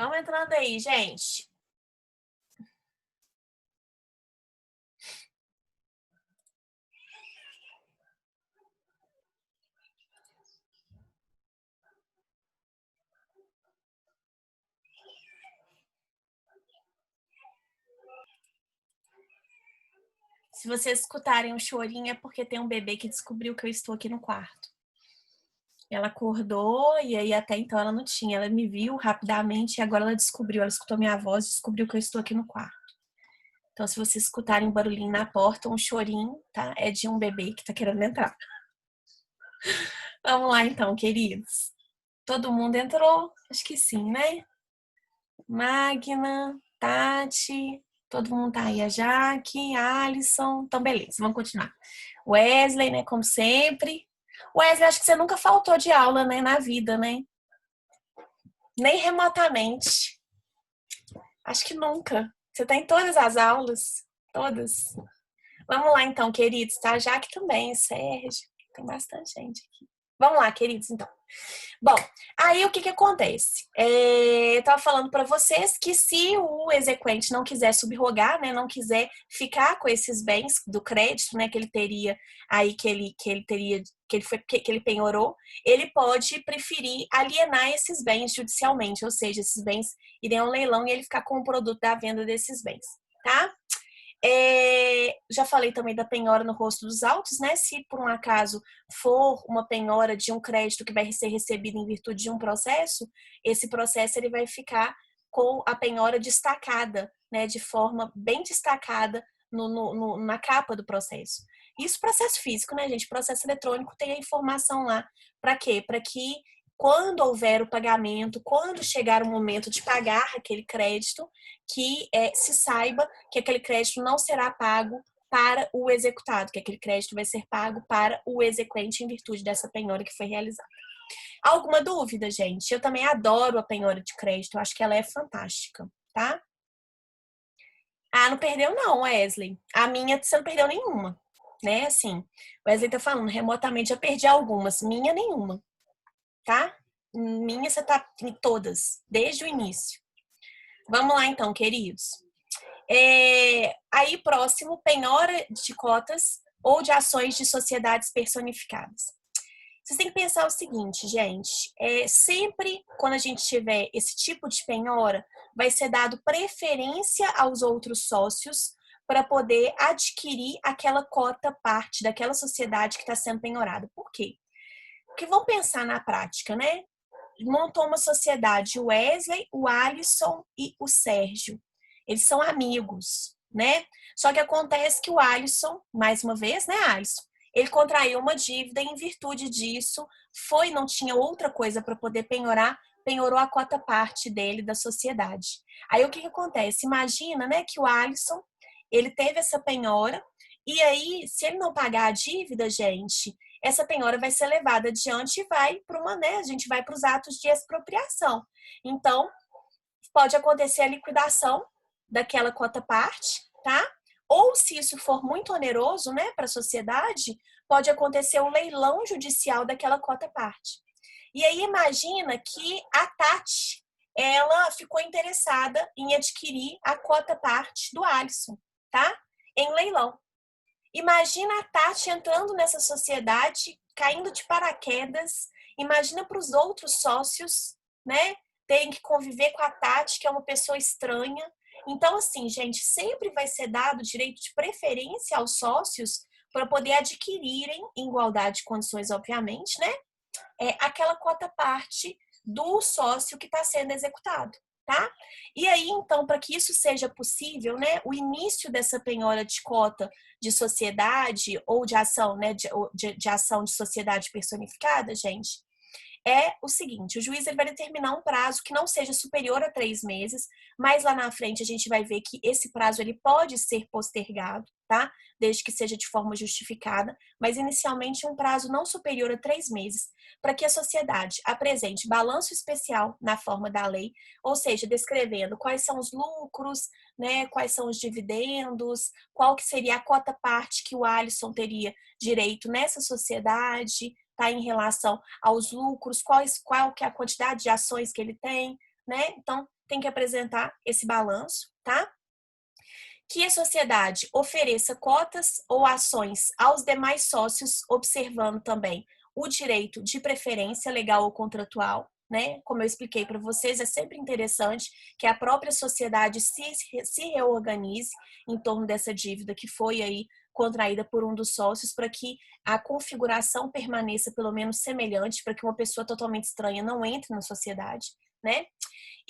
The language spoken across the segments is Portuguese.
Vamos entrando aí, gente. Se vocês escutarem um chorinho é porque tem um bebê que descobriu que eu estou aqui no quarto. Ela acordou e aí até então ela não tinha. Ela me viu rapidamente e agora ela descobriu. Ela escutou minha voz e descobriu que eu estou aqui no quarto. Então, se vocês escutarem um barulhinho na porta, um chorinho, tá? É de um bebê que tá querendo entrar. Vamos lá então, queridos. Todo mundo entrou? Acho que sim, né? Magna, Tati, todo mundo tá aí. A Jaque, Alisson. Então, beleza, vamos continuar. Wesley, né? Como sempre. Wesley, acho que você nunca faltou de aula, né? Na vida, né? Nem remotamente. Acho que nunca. Você tá em todas as aulas. Todas. Vamos lá, então, queridos, tá? Jaque também, Sérgio. Tem bastante gente aqui. Vamos lá, queridos, então. Bom, aí o que acontece? Eu tava falando para vocês que se o exequente não quiser subrogar, né, não quiser ficar com esses bens do crédito, né, que ele teria aí que ele penhorou, ele pode preferir alienar esses bens judicialmente, ou seja, esses bens irem ao leilão e ele ficar com o produto da venda desses bens, tá? Já falei também da penhora no rosto dos autos, né? Se por um acaso for uma penhora de um crédito que vai ser recebido em virtude de um processo, esse processo ele vai ficar com a penhora destacada, né? De forma bem destacada na capa do processo. Isso processo físico, né, gente? Processo eletrônico tem a informação lá. Para quê? Para que quando houver o pagamento, quando chegar o momento de pagar aquele crédito, que se saiba que aquele crédito não será pago para o executado, que aquele crédito vai ser pago para o exequente em virtude dessa penhora que foi realizada. Alguma dúvida, gente? Eu também adoro a penhora de crédito, eu acho que ela é fantástica, tá? Ah, não perdeu não, Wesley. A minha você não perdeu nenhuma, né? Assim, Wesley tá falando, remotamente já perdi algumas, minha nenhuma, tá? Minha você tá em todas, desde o início. Vamos lá então, queridos. Aí, próximo, penhora de cotas ou de ações de sociedades personificadas. Vocês têm que pensar o seguinte, gente. Sempre quando a gente tiver esse tipo de penhora, vai ser dado preferência aos outros sócios para poder adquirir aquela cota parte daquela sociedade que está sendo penhorada. Por quê? Porque vamos pensar na prática, né? Montou uma sociedade, o Wesley, o Alisson e o Sérgio. Eles são amigos, né? Só que acontece que o Alisson, mais uma vez, né, Alisson? Ele contraiu uma dívida e em virtude disso, não tinha outra coisa para poder penhorar, penhorou a cota parte dele da sociedade. Aí o que acontece? Imagina, né, que o Alisson, ele teve essa penhora e aí, se ele não pagar a dívida, gente, essa penhora vai ser levada adiante e vai para uma, né? A gente vai para os atos de expropriação. Então, pode acontecer a liquidação daquela cota parte, tá? Ou se isso for muito oneroso, né, para a sociedade, pode acontecer o leilão judicial daquela cota parte. E aí imagina que a Tati, ela ficou interessada em adquirir a cota parte do Alisson, tá? Em leilão. Imagina a Tati entrando nessa sociedade, caindo de paraquedas. Imagina para os outros sócios, né? Terem que conviver com a Tati, que é uma pessoa estranha. Então, assim, gente, sempre vai ser dado direito de preferência aos sócios para poder adquirirem, em igualdade de condições, obviamente, né? Aquela cota parte do sócio que está sendo executado, tá? E aí, então, para que isso seja possível, né, o início dessa penhora de cota de sociedade ou de ação, né, de ação de sociedade personificada, gente, é o seguinte: o juiz ele vai determinar um prazo que não seja superior a 3 meses, mas lá na frente a gente vai ver que esse prazo ele pode ser postergado, tá? Desde que seja de forma justificada, mas inicialmente um prazo não superior a 3 meses, para que a sociedade apresente balanço especial na forma da lei, ou seja, descrevendo quais são os lucros, né, quais são os dividendos, qual que seria a cota parte que o Alisson teria direito nessa sociedade, tá, em relação aos lucros, qual que é a quantidade de ações que ele tem, né? Então, tem que apresentar esse balanço, tá? Que a sociedade ofereça cotas ou ações aos demais sócios, observando também o direito de preferência legal ou contratual, né? Como eu expliquei para vocês, é sempre interessante que a própria sociedade se reorganize em torno dessa dívida que foi aí contraída por um dos sócios, para que a configuração permaneça pelo menos semelhante, para que uma pessoa totalmente estranha não entre na sociedade, né?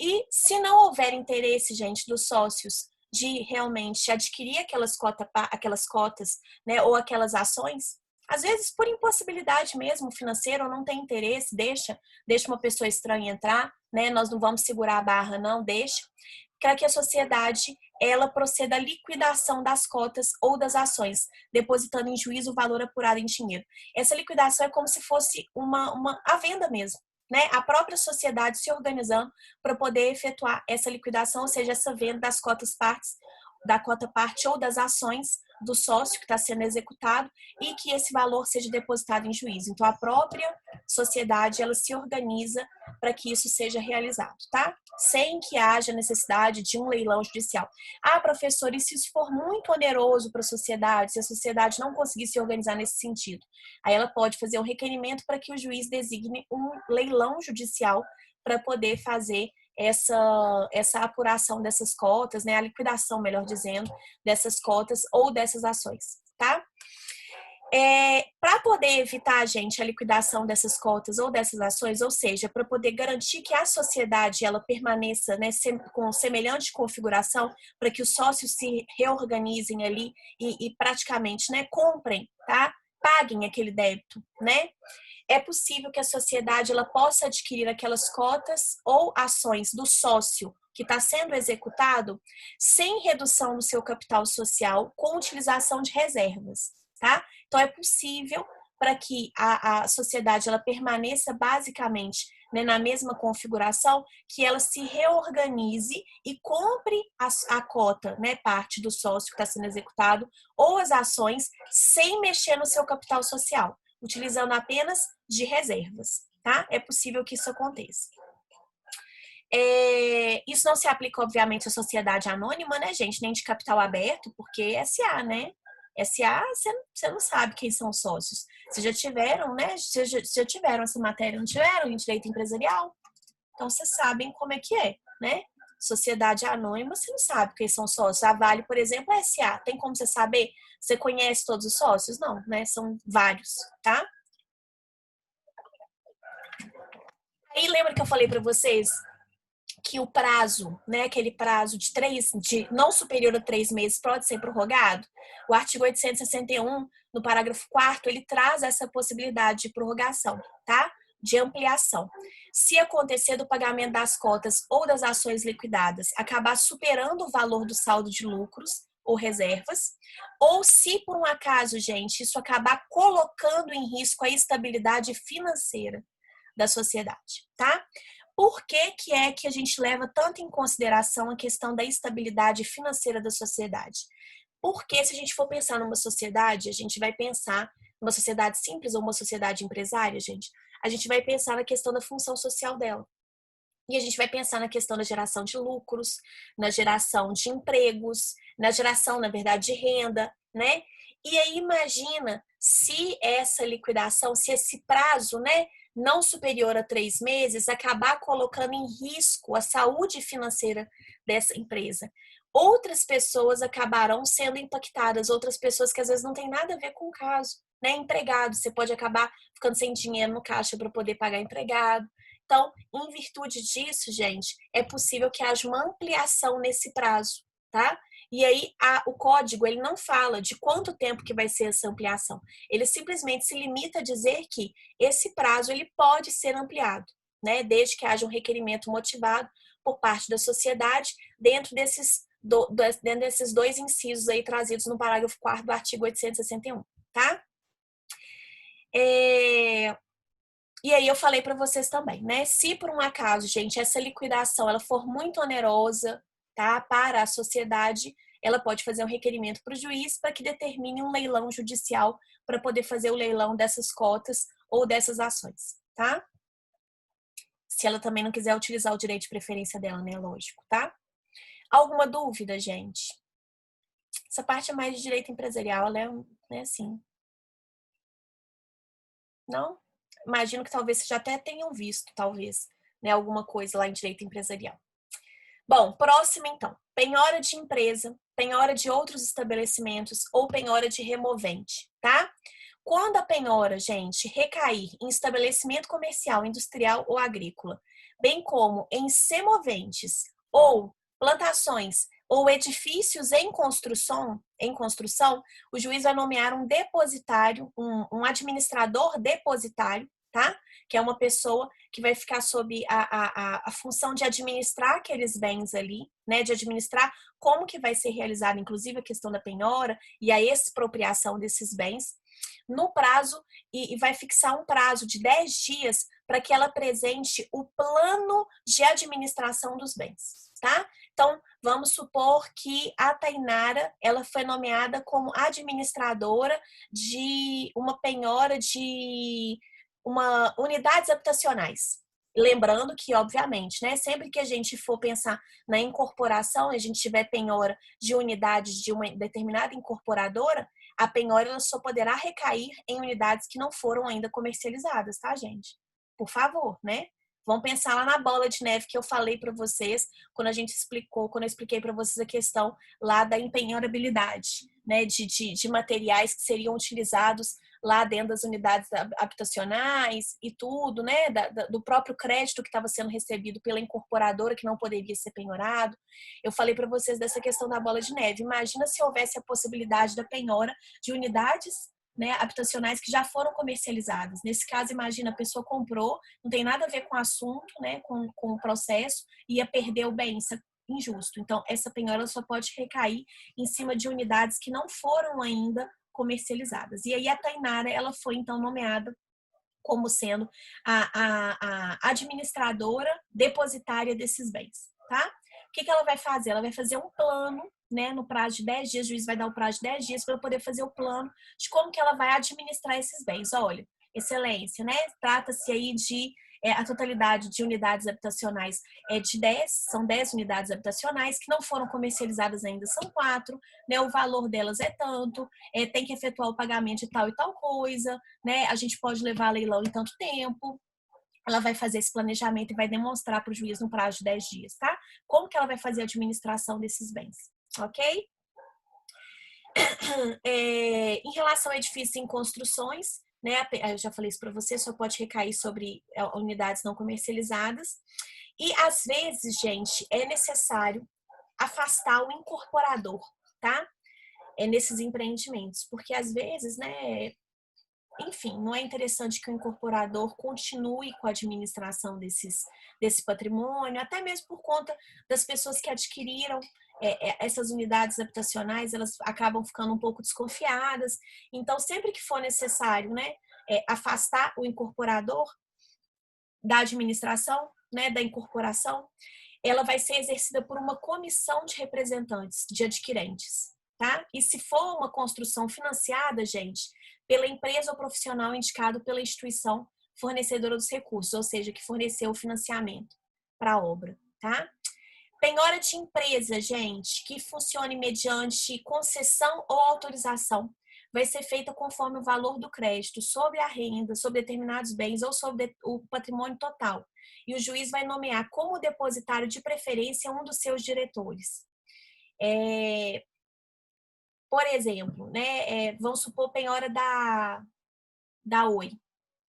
E se não houver interesse, gente, dos sócios de realmente adquirir aquelas cotas, né, ou aquelas ações, às vezes por impossibilidade mesmo financeira ou não tem interesse, deixa uma pessoa estranha entrar, né? Nós não vamos segurar a barra, não, deixa. Para que a sociedade ela proceda à liquidação das cotas ou das ações, depositando em juízo o valor apurado em dinheiro. Essa liquidação é como se fosse a venda mesmo, né? A própria sociedade se organizando para poder efetuar essa liquidação, ou seja, essa venda das cotas partes, da cota parte ou das ações do sócio que está sendo executado e que esse valor seja depositado em juízo. Então, a própria sociedade, ela se organiza para que isso seja realizado, tá? Sem que haja necessidade de um leilão judicial. Ah, professor, e se isso for muito oneroso para a sociedade, se a sociedade não conseguir se organizar nesse sentido? Aí ela pode fazer um requerimento para que o juiz designe um leilão judicial para poder fazer essa apuração dessas cotas, né, a liquidação, melhor dizendo, dessas cotas ou dessas ações, tá? Para poder evitar, gente, a liquidação dessas cotas ou dessas ações, ou seja, para poder garantir que a sociedade ela permaneça, né, com semelhante configuração, para que os sócios se reorganizem ali e praticamente, né, comprem, tá? Paguem aquele débito, né? É possível que a sociedade ela possa adquirir aquelas cotas ou ações do sócio que está sendo executado sem redução do seu capital social, com utilização de reservas, tá? Então, é possível para que a sociedade ela permaneça basicamente, né, na mesma configuração, que ela se reorganize e compre a cota, né, parte do sócio que está sendo executado, ou as ações, sem mexer no seu capital social, utilizando apenas de reservas, tá? É possível que isso aconteça. Isso não se aplica, obviamente, à sociedade anônima, né, gente? Nem de capital aberto, porque é SA, né? SA, você não sabe quem são os sócios. Vocês já tiveram, né? Vocês já tiveram essa matéria, não tiveram? Em direito empresarial? Então, vocês sabem como é que é, né? Sociedade anônima, você não sabe quem são os sócios. A Vale, por exemplo, é SA. Tem como você saber? Você conhece todos os sócios? Não, né? São vários, tá? Aí, lembra que eu falei para vocês que o prazo, né, aquele prazo de não superior a 3 meses pode ser prorrogado? O artigo 861, no parágrafo 4º, ele traz essa possibilidade de prorrogação, tá? De ampliação. Se acontecer do pagamento das cotas ou das ações liquidadas acabar superando o valor do saldo de lucros ou reservas, ou se por um acaso, gente, isso acabar colocando em risco a estabilidade financeira da sociedade, tá? Por que é que a gente leva tanto em consideração a questão da estabilidade financeira da sociedade? Porque se a gente for pensar numa sociedade, a gente vai pensar numa sociedade simples ou uma sociedade empresária, gente, a gente vai pensar na questão da função social dela. E a gente vai pensar na questão da geração de lucros, na geração de empregos, na geração, na verdade, de renda, né? E aí imagina se essa liquidação, se esse prazo, né, não superior a 3 meses, acabar colocando em risco a saúde financeira dessa empresa. Outras pessoas acabarão sendo impactadas, outras pessoas que às vezes não tem nada a ver com o caso, né? Empregado, você pode acabar ficando sem dinheiro no caixa para poder pagar empregado. Então, em virtude disso, gente, é possível que haja uma ampliação nesse prazo, tá? E aí, o código, ele não fala de quanto tempo que vai ser essa ampliação. Ele simplesmente se limita a dizer que esse prazo, ele pode ser ampliado, né? Desde que haja um requerimento motivado por parte da sociedade dentro desses dois incisos aí trazidos no parágrafo 4º do artigo 861, tá? E aí eu falei para vocês também, né? Se por um acaso, gente, essa liquidação ela for muito onerosa, tá, para a sociedade, ela pode fazer um requerimento para o juiz para que determine um leilão judicial para poder fazer o leilão dessas cotas ou dessas ações, tá? Se ela também não quiser utilizar o direito de preferência dela, né? Lógico, tá? Alguma dúvida, gente? Essa parte é mais de direito empresarial, ela é assim. Não? Imagino que talvez vocês já até tenham visto, talvez, né, alguma coisa lá em direito empresarial. Bom, próximo então. Penhora de empresa, penhora de outros estabelecimentos ou penhora de removente, tá? Quando a penhora, gente, recair em estabelecimento comercial, industrial ou agrícola, bem como em semoventes ou plantações ou edifícios em construção, o juiz vai nomear um depositário, um administrador depositário, tá? Que é uma pessoa que vai ficar sob a função de administrar aqueles bens ali, né? De administrar como que vai ser realizada, inclusive, a questão da penhora e a expropriação desses bens, no prazo, e vai fixar um prazo de 10 dias para que ela apresente o plano de administração dos bens, tá? Então, vamos supor que a Tainara, ela foi nomeada como administradora de uma penhora de unidades habitacionais. Lembrando que, obviamente, né, sempre que a gente for pensar na incorporação, a gente tiver penhora de unidades de uma determinada incorporadora, a penhora ela só poderá recair em unidades que não foram ainda comercializadas, tá, gente? Por favor, né? Vamos pensar lá na bola de neve que eu falei para vocês quando eu expliquei para vocês a questão lá da empenhorabilidade, né? De materiais que seriam utilizados lá dentro das unidades habitacionais e tudo, né? Do próprio crédito que estava sendo recebido pela incorporadora que não poderia ser penhorado. Eu falei para vocês dessa questão da bola de neve. Imagina se houvesse a possibilidade da penhora de unidades, né, habitacionais que já foram comercializadas. Nesse caso, imagina, a pessoa comprou, não tem nada a ver com o assunto, né, com o processo, ia perder o bem, isso é injusto. Então, essa penhora só pode recair em cima de unidades que não foram ainda comercializadas. E aí a Tainara, ela foi então nomeada como sendo a administradora depositária desses bens, tá? O que ela vai fazer? Ela vai fazer um plano, né, no prazo de 10 dias, o juiz vai dar o prazo de 10 dias para poder fazer o plano de como que ela vai administrar esses bens. Olha, excelência, né? Trata-se aí de a totalidade de unidades habitacionais de 10, são 10 unidades habitacionais que não foram comercializadas ainda, são 4, né? O valor delas é tanto, tem que efetuar o pagamento de tal e tal coisa, né? A gente pode levar a leilão em tanto tempo. Ela vai fazer esse planejamento e vai demonstrar para o juiz no prazo de 10 dias, tá? Como que ela vai fazer a administração desses bens, ok? Em relação a edifícios em construções, né? Eu já falei isso para você, só pode recair sobre unidades não comercializadas. E às vezes, gente, é necessário afastar o incorporador, tá? Nesses empreendimentos, porque às vezes, né? Enfim, não é interessante que o incorporador continue com a administração desse patrimônio, até mesmo por conta das pessoas que adquiriram essas unidades habitacionais, elas acabam ficando um pouco desconfiadas. Então, sempre que for necessário, né, afastar o incorporador da administração, né, da incorporação, ela vai ser exercida por uma comissão de representantes de adquirentes, tá? E se for uma construção financiada, gente, pela empresa ou profissional indicado pela instituição fornecedora dos recursos, ou seja, que forneceu o financiamento para a obra, tá? Penhora de empresa, gente, que funcione mediante concessão ou autorização, vai ser feita conforme o valor do crédito sobre a renda, sobre determinados bens ou sobre o patrimônio total. E o juiz vai nomear como depositário de preferência um dos seus diretores. Por exemplo, né, vamos supor penhora da Oi.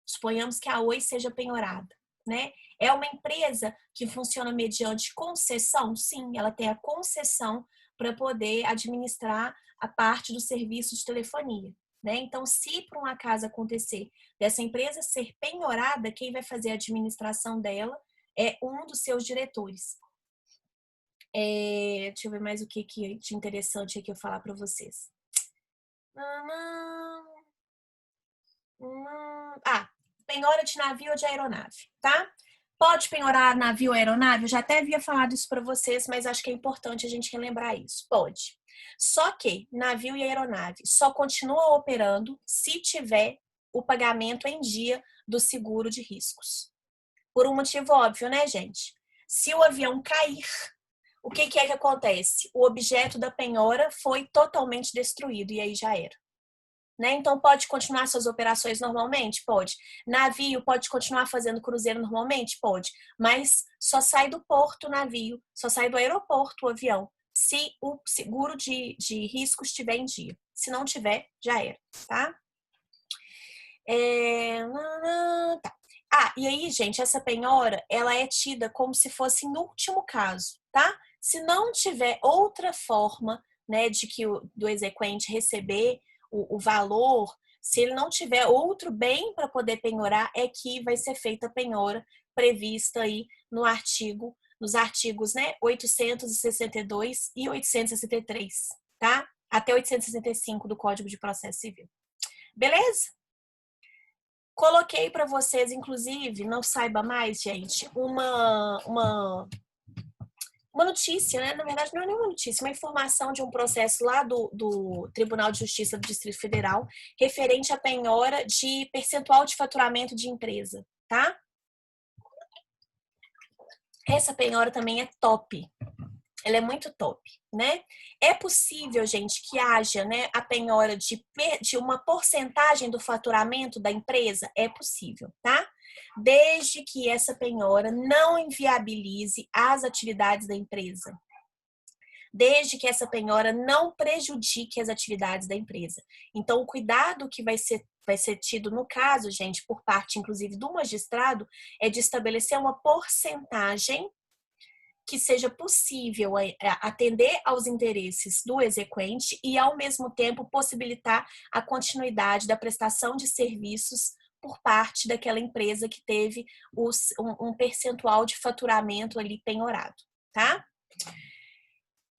Suponhamos que a Oi seja penhorada, né? É uma empresa que funciona mediante concessão? Sim, ela tem a concessão para poder administrar a parte do serviço de telefonia, né? Então, se por um acaso acontecer dessa empresa ser penhorada, quem vai fazer a administração dela é um dos seus diretores. Deixa eu ver mais o que de interessante aqui eu falar para vocês. Penhora de navio ou de aeronave, tá? Pode penhorar navio ou aeronave? Eu já até havia falado isso para vocês, mas acho que é importante a gente relembrar isso. Pode. Só que navio e aeronave só continuam operando se tiver o pagamento em dia do seguro de riscos. Por um motivo óbvio, né, gente? Se o avião cair, o que é que acontece? O objeto da penhora foi totalmente destruído e aí já era. Né? Então, pode continuar suas operações normalmente? Pode. Navio pode continuar fazendo cruzeiro normalmente? Pode. Mas só sai do porto o navio, só sai do aeroporto o avião, se o seguro de risco estiver em dia. Se não tiver, já era, tá? Tá. Ah, e aí, gente, essa penhora, ela é tida como se fosse em último caso, tá? Se não tiver outra forma, né, do exequente receber o valor, se ele não tiver outro bem para poder penhorar, é que vai ser feita a penhora prevista aí nos artigos, né, 862 e 863, tá? Até 865 do Código de Processo Civil. Beleza? Coloquei para vocês, inclusive, não saiba mais, gente, uma notícia, né? Na verdade, não é nenhuma notícia, uma informação de um processo lá do Tribunal de Justiça do Distrito Federal, referente à penhora de percentual de faturamento de empresa, tá? Essa penhora também é top. Ela é muito top, né? É possível, gente, que haja, né, a penhora de uma porcentagem do faturamento da empresa? É possível, tá? Desde que essa penhora não inviabilize as atividades da empresa. Desde que essa penhora não prejudique as atividades da empresa. Então, o cuidado que vai ser tido no caso, gente, por parte, inclusive, do magistrado, é de estabelecer uma porcentagem que seja possível atender aos interesses do exequente e, ao mesmo tempo, possibilitar a continuidade da prestação de serviços por parte daquela empresa que teve um percentual de faturamento ali penhorado, tá?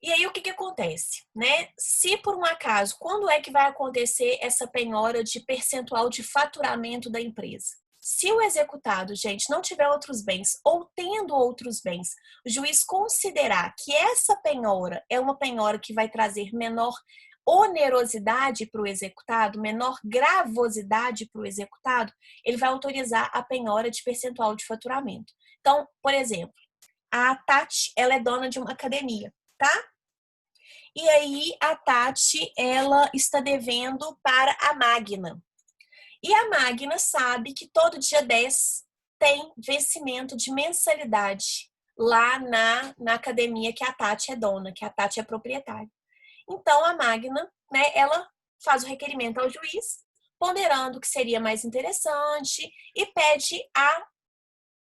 E aí, o que acontece, né? Se por um acaso, quando é que vai acontecer essa penhora de percentual de faturamento da empresa? Se o executado, gente, não tiver outros bens ou tendo outros bens, o juiz considerar que essa penhora é uma penhora que vai trazer menor onerosidade para o executado, menor gravosidade para o executado, ele vai autorizar a penhora de percentual de faturamento. Então, por exemplo, a Tati, ela é dona de uma academia, tá? E aí a Tati, ela está devendo para a Magna. E a Magna sabe que todo dia 10 tem vencimento de mensalidade lá na academia que a Tati é dona, que a Tati é proprietária. Então a Magna, né, ela faz o requerimento ao juiz, ponderando que seria mais interessante e pede a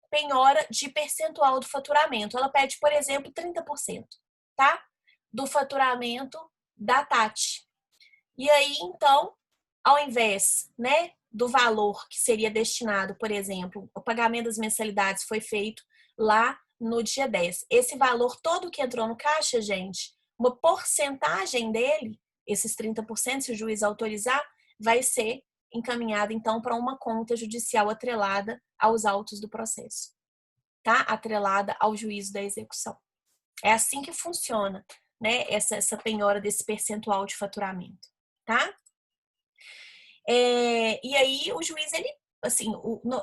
penhora de percentual do faturamento. Ela pede, por exemplo, 30%, tá? Do faturamento da Tati. E aí, então, ao invés, né, do valor que seria destinado, por exemplo, o pagamento das mensalidades foi feito lá no dia 10. Esse valor todo que entrou no caixa, gente, uma porcentagem dele, esses 30%, se o juiz autorizar, vai ser encaminhado, então, para uma conta judicial atrelada aos autos do processo, tá? Atrelada ao juízo da execução. É assim que funciona, né, essa penhora desse percentual de faturamento, tá? E aí o juiz, ele, assim,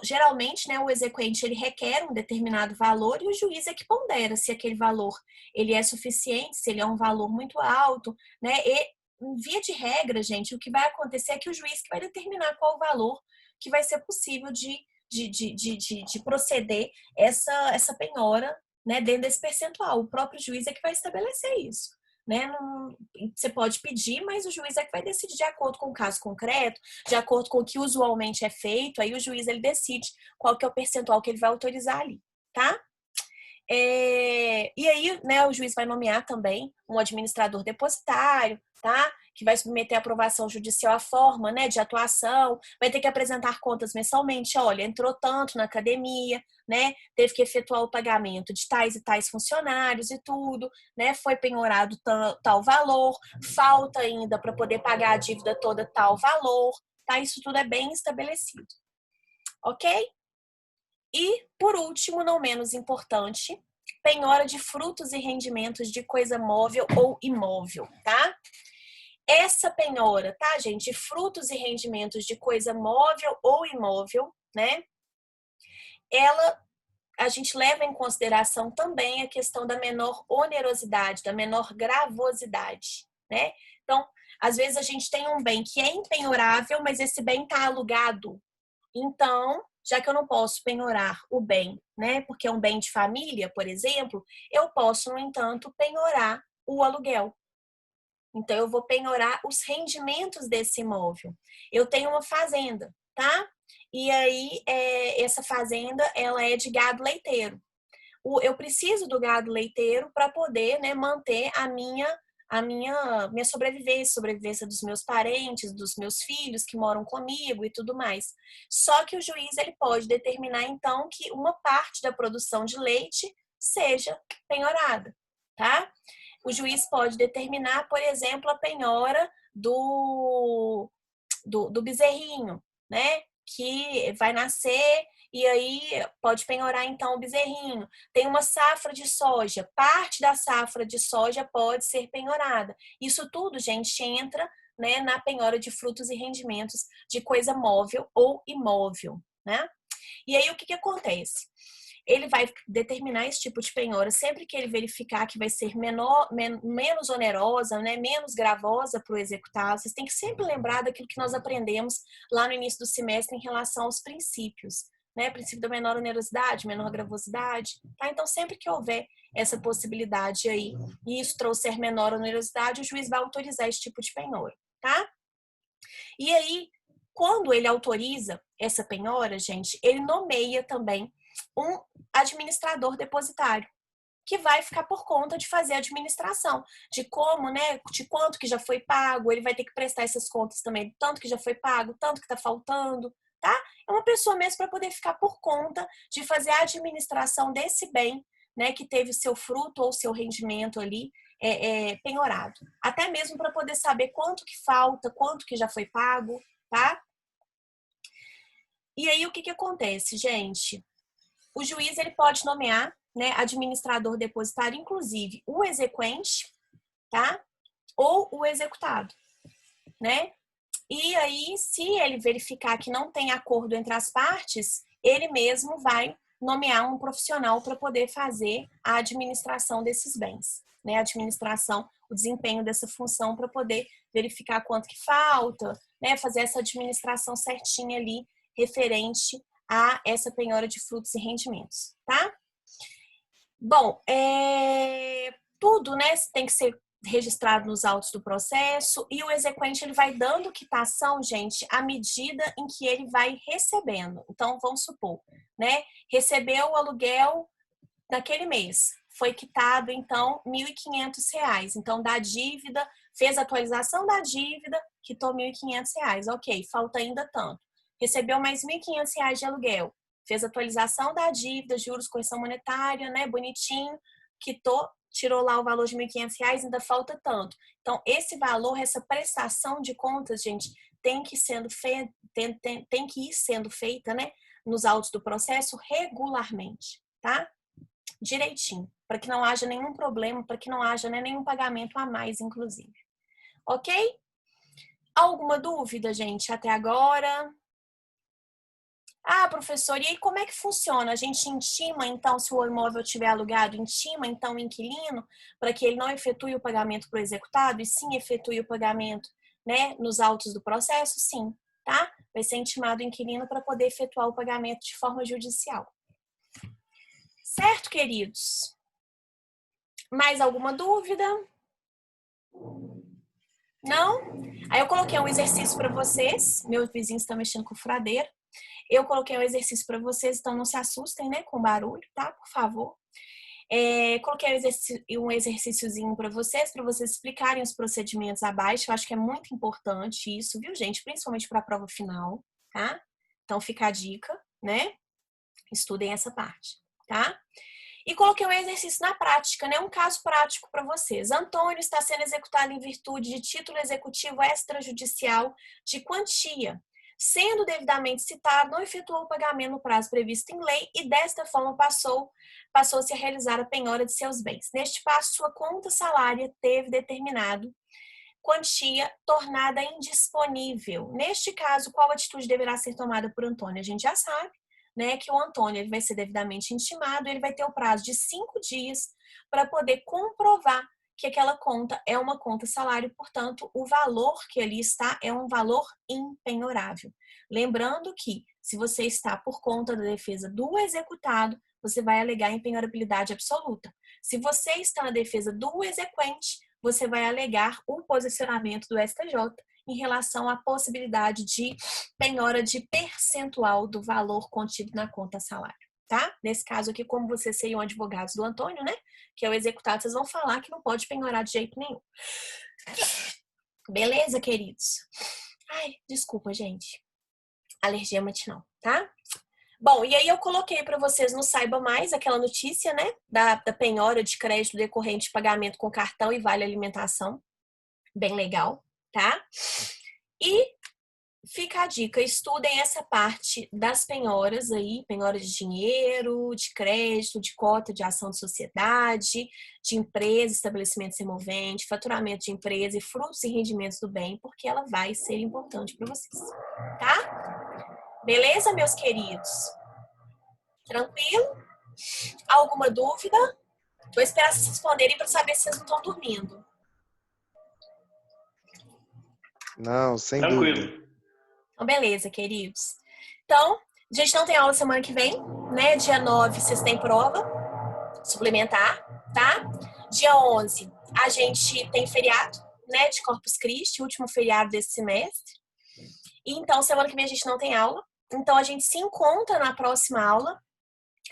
geralmente, né, o exequente, ele requer um determinado valor e o juiz é que pondera se aquele valor ele é suficiente, se ele é um valor muito alto, né? E, via de regra, gente, o que vai acontecer é que o juiz que vai determinar qual o valor que vai ser possível de proceder essa penhora, né, dentro desse percentual. O próprio juiz é que vai estabelecer isso. Né? Você pode pedir, mas o juiz é que vai decidir de acordo com o caso concreto, de acordo com o que usualmente é feito, aí o juiz ele decide qual que é o percentual que ele vai autorizar ali, tá? E aí, né, o juiz vai nomear também um administrador depositário, tá? Que vai submeter à aprovação judicial a forma, né, de atuação, vai ter que apresentar contas mensalmente. Olha, entrou tanto na academia, né? Teve que efetuar o pagamento de tais e tais funcionários e tudo, né? Foi penhorado tal valor, falta ainda para poder pagar a dívida toda tal valor, tá? Isso tudo é bem estabelecido, ok? E, por último, não menos importante, penhora de frutos e rendimentos de coisa móvel ou imóvel, tá? Essa penhora, tá, gente? De frutos e rendimentos de coisa móvel ou imóvel, né? Ela a gente leva em consideração também a questão da menor onerosidade, da menor gravosidade, né? Então, às vezes a gente tem um bem que é impenhorável, mas esse bem está alugado. Então, já que eu não posso penhorar o bem, né? Porque é um bem de família, por exemplo, eu posso, no entanto, penhorar o aluguel. Então, eu vou penhorar os rendimentos desse imóvel. Eu tenho uma fazenda, tá? E aí, essa fazenda, ela é de gado leiteiro. Eu preciso do gado leiteiro para poder, né, manter a minha sobrevivência dos meus parentes, dos meus filhos que moram comigo e tudo mais. Só que o juiz ele pode determinar, então, que uma parte da produção de leite seja penhorada, tá? O juiz pode determinar, por exemplo, a penhora do bezerrinho, né? Que vai nascer e aí pode penhorar então o bezerrinho. Tem uma safra de soja, parte da safra de soja pode ser penhorada. Isso tudo, gente, entra, né, na penhora de frutos e rendimentos de coisa móvel ou imóvel, né? E aí o que acontece? Ele vai determinar esse tipo de penhora sempre que ele verificar que vai ser menos onerosa, né, menos gravosa para o executado. Vocês têm que sempre lembrar daquilo que nós aprendemos lá no início do semestre em relação aos princípios, né? Princípio da menor onerosidade, menor gravosidade, tá? Então, sempre que houver essa possibilidade aí e isso trouxer menor onerosidade, o juiz vai autorizar esse tipo de penhora, tá? E aí, quando ele autoriza essa penhora, gente, ele nomeia também um administrador depositário, que vai ficar por conta de fazer a administração, de como, né, de quanto que já foi pago, ele vai ter que prestar essas contas também, tanto que já foi pago, tanto que está faltando, tá? É uma pessoa mesmo para poder ficar por conta de fazer a administração desse bem, né, que teve o seu fruto ou seu rendimento ali penhorado. Até mesmo para poder saber quanto que falta, quanto que já foi pago, tá? E aí o que acontece, gente? O juiz ele pode nomear, né, administrador depositário, inclusive o exequente, tá? Ou o executado, né? E aí, se ele verificar que não tem acordo entre as partes, ele mesmo vai nomear um profissional para poder fazer a administração desses bens, né? A administração, o desempenho dessa função para poder verificar quanto que falta, né? Fazer essa administração certinha ali referente a essa penhora de frutos e rendimentos, tá? Bom, tudo, né, tem que ser registrado nos autos do processo e o exequente ele vai dando quitação, gente, à medida em que ele vai recebendo. Então, vamos supor, né, recebeu o aluguel naquele mês, foi quitado, então, R$ 1.500. Então, da dívida, fez a atualização da dívida, quitou R$ 1.500. Ok, falta ainda tanto. Recebeu mais R$ 1.500 de aluguel, fez a atualização da dívida, juros, correção monetária, né, bonitinho, quitou, tirou lá o valor de R$ 1.500, ainda falta tanto. Então, esse valor, essa prestação de contas, gente, tem que ir sendo feita, né, nos autos do processo regularmente, tá? Direitinho, para que não haja nenhum problema, para que não haja, né, nenhum pagamento a mais, inclusive. Ok? Alguma dúvida, gente, até agora? Ah, professor, e aí como é que funciona? A gente intima, então, se o imóvel estiver alugado, intima, então, o inquilino para que ele não efetue o pagamento para o executado e sim efetue o pagamento, né, nos autos do processo? Sim, tá? Vai ser intimado o inquilino para poder efetuar o pagamento de forma judicial. Certo, queridos? Mais alguma dúvida? Não? Aí eu coloquei um exercício para vocês. Meus vizinhos estão mexendo com furadeira. Eu coloquei um exercício para vocês, então não se assustem, né, com barulho, tá? Por favor. Coloquei um exercíciozinho para vocês explicarem os procedimentos abaixo. Eu acho que é muito importante isso, viu, gente? Principalmente para a prova final, tá? Então fica a dica, né? Estudem essa parte, tá? E coloquei um exercício na prática, né? Um caso prático para vocês. Antônio está sendo executado em virtude de título executivo extrajudicial de quantia. Sendo devidamente citado, não efetuou o pagamento no prazo previsto em lei e desta forma passou-se a realizar a penhora de seus bens. Neste passo, sua conta salária teve determinado quantia tornada indisponível. Neste caso, qual atitude deverá ser tomada por Antônio? A gente já sabe, né, que o Antônio ele vai ser devidamente intimado, ele vai ter o prazo de 5 dias para poder comprovar que aquela conta é uma conta salário, portanto, o valor que ali está é um valor impenhorável. Lembrando que, se você está por conta da defesa do executado, você vai alegar impenhorabilidade absoluta. Se você está na defesa do exequente, você vai alegar o posicionamento do STJ em relação à possibilidade de penhora de percentual do valor contido na conta salário, tá? Nesse caso aqui, como vocês seriam advogados do Antônio, né? Que é o executado, vocês vão falar que não pode penhorar de jeito nenhum. Beleza, queridos? Ai, desculpa, gente. Alergia matinal, tá? Bom, e aí eu coloquei para vocês no Saiba Mais aquela notícia, né? Da penhora de crédito decorrente de pagamento com cartão e vale alimentação. Bem legal, tá? E fica a dica, estudem essa parte das penhoras aí, penhora de dinheiro, de crédito, de cota de ação de sociedade, de empresa, estabelecimento semovente, faturamento de empresa e frutos e rendimentos do bem, porque ela vai ser importante para vocês, tá? Beleza, meus queridos? Tranquilo? Alguma dúvida? Vou esperar vocês responderem para saber se vocês não estão dormindo. Não, sem Tranquilo. dúvida. Então, beleza, queridos. Então, a gente não tem aula semana que vem, né? Dia 9, vocês têm prova suplementar, tá? Dia 11, a gente tem feriado, né? De Corpus Christi, último feriado desse semestre. E então, semana que vem a gente não tem aula. Então, a gente se encontra na próxima aula,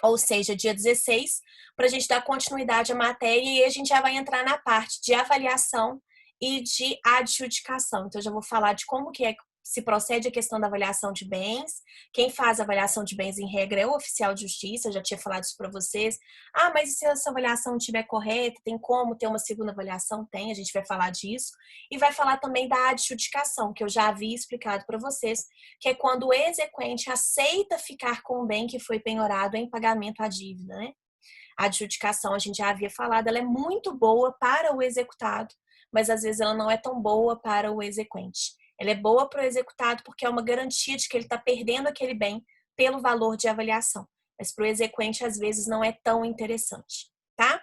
ou seja, dia 16, para a gente dar continuidade à matéria e a gente já vai entrar na parte de avaliação e de adjudicação. Então, eu já vou falar de como que se procede a questão da avaliação de bens. Quem faz a avaliação de bens, em regra, é o oficial de justiça. Eu já tinha falado isso para vocês. Ah, mas se essa avaliação estiver correta, tem como ter uma segunda avaliação? Tem, a gente vai falar disso. E vai falar também da adjudicação, que eu já havia explicado para vocês, que é quando o exequente aceita ficar com o bem que foi penhorado em pagamento à dívida, né? A adjudicação, a gente já havia falado, ela é muito boa para o executado, mas às vezes ela não é tão boa para o exequente. Ela é boa para o executado porque é uma garantia de que ele está perdendo aquele bem pelo valor de avaliação. Mas para o exequente, às vezes, não é tão interessante, tá?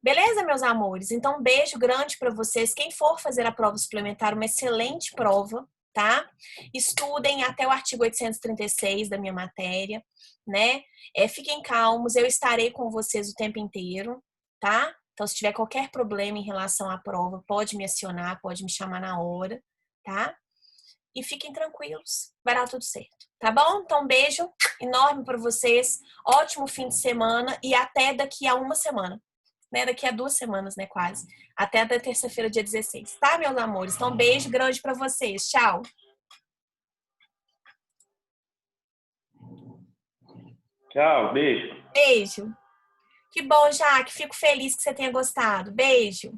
Beleza, meus amores? Então, um beijo grande para vocês. Quem for fazer a prova suplementar, uma excelente prova, tá? Estudem até o artigo 836 da minha matéria, né? Fiquem calmos, eu estarei com vocês o tempo inteiro, tá? Então, se tiver qualquer problema em relação à prova, pode me acionar, pode me chamar na hora, tá? E fiquem tranquilos, vai dar tudo certo, tá bom? Então, um beijo enorme para vocês, ótimo fim de semana e até daqui a uma semana, né? Daqui a 2 semanas, né? Quase. Até da terça-feira, dia 16, tá, meus amores? Então, um beijo grande para vocês, tchau! Tchau, beijo. Beijo! Que bom, Jaque, fico feliz que você tenha gostado. Beijo!